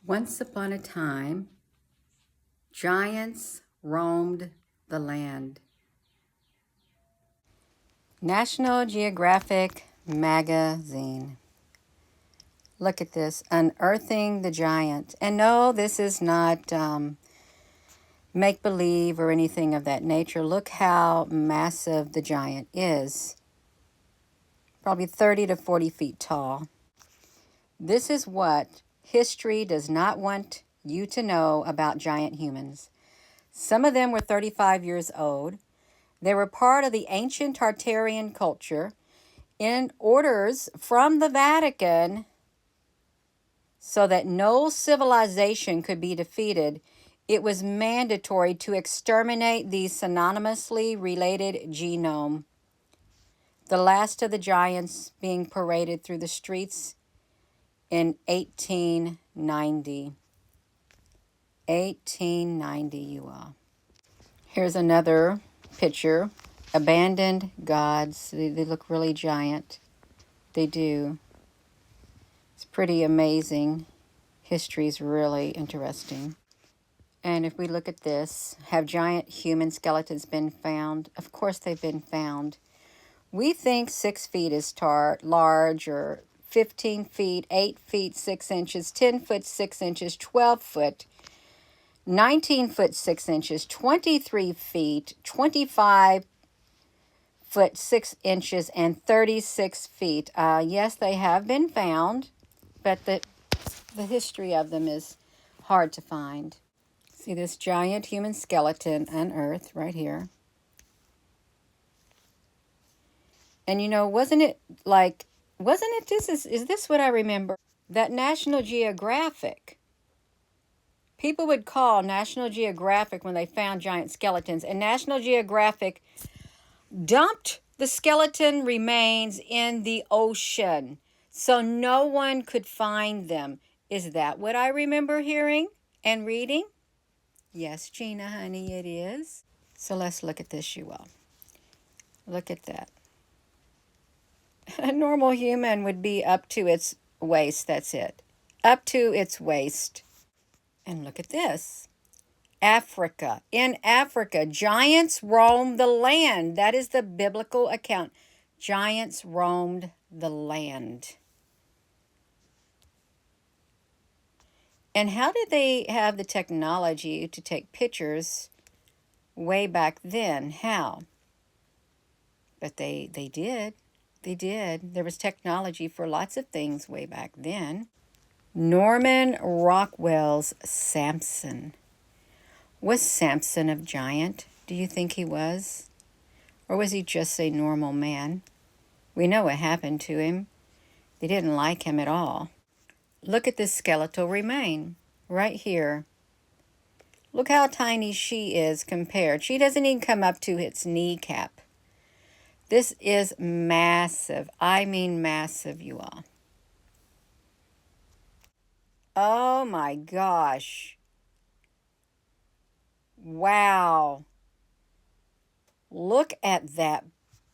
Once upon a time, giants roamed the land. National Geographic magazine. Look at this, unearthing the giant. And no, this is not make-believe or anything of that nature. Look how massive the giant is. Probably 30 to 40 feet tall. This is what history does not want you to know about giant humans. Some of them were 35 years old. They were part of the ancient Tartarian culture. In orders from the Vatican, so that no civilization could be defeated, it was mandatory to exterminate the synonymously related genome. The last of the giants being paraded through the streets in 1890. 1890, you all. Here's another picture. Abandoned gods. They look really giant. They do. It's pretty amazing. History's really interesting. And if we look at this, have giant human skeletons been found? Of course they've been found. We think 6 feet is large, or 15 feet, 8 feet, 6 inches, 10 foot, 6 inches, 12 foot, 19 foot, 6 inches, 23 feet, 25 foot, 6 inches, and 36 feet. Yes, they have been found, but the history of them is hard to find. See this giant human skeleton unearthed right here. And you know, wasn't it this, is this what I remember? That National Geographic, people would call National Geographic when they found giant skeletons, and National Geographic dumped the skeleton remains in the ocean so no one could find them. Is that what I remember hearing and reading? Yes, Gina, honey, it is. So let's look at this, you all. Look at that. A normal human would be up to its waist, that's it. Up to its waist. And look at this. Africa. In Africa, giants roamed the land. That is the biblical account. Giants roamed the land. And how did they have the technology to take pictures way back then? How? But they did. They did. There was technology for lots of things way back then. Norman Rockwell's Samson. Was Samson a giant? Do you think he was? Or was he just a normal man? We know what happened to him. They didn't like him at all. Look at this skeletal remain right here. Look how tiny she is compared. She doesn't even come up to its kneecap. This is massive. I mean massive, you all. Oh my gosh. Wow. Look at that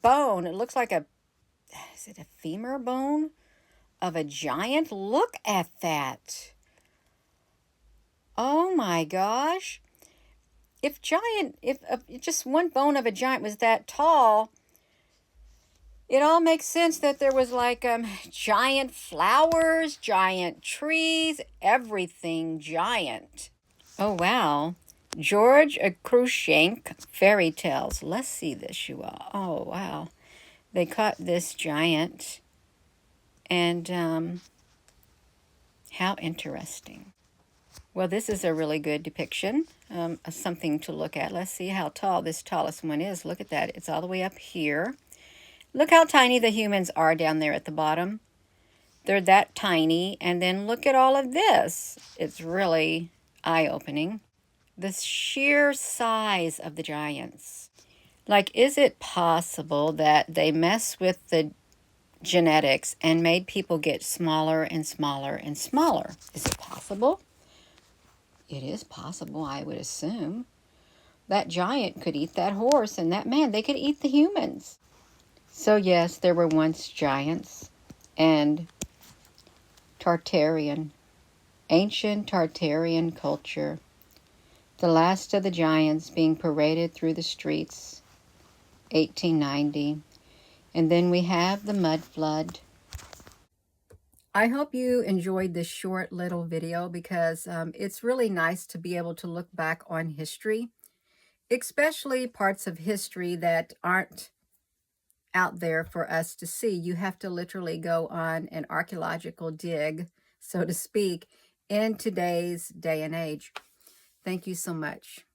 bone. It looks like is it a femur bone of a giant? Look at that. Oh my gosh. If just one bone of a giant was that tall, it all makes sense that there was like giant flowers, giant trees, everything giant. Oh, wow. George Cruikshank fairy tales. Let's see this, you all. Oh, wow. They caught this giant. And how interesting. Well, this is a really good depiction of something to look at. Let's see how tall this tallest one is. Look at that. It's all the way up here. Look how tiny the humans are down there at the bottom. They're that tiny. And then look at all of this. It's really eye-opening. The sheer size of the giants. Like, is it possible that they mess with the genetics and made people get smaller and smaller and smaller? Is it possible? It is possible, I would assume. That giant could eat that horse, and that man, they could eat the humans. So yes, there were once giants and Tartarian Ancient Tartarian culture. The last of the giants being paraded through the streets, 1890. And then we have the mud flood. I hope you enjoyed this short little video because it's really nice to be able to look back on history, especially parts of history that aren't out there for us to see. You have to literally go on an archaeological dig, so to speak, in today's day and age. Thank you so much.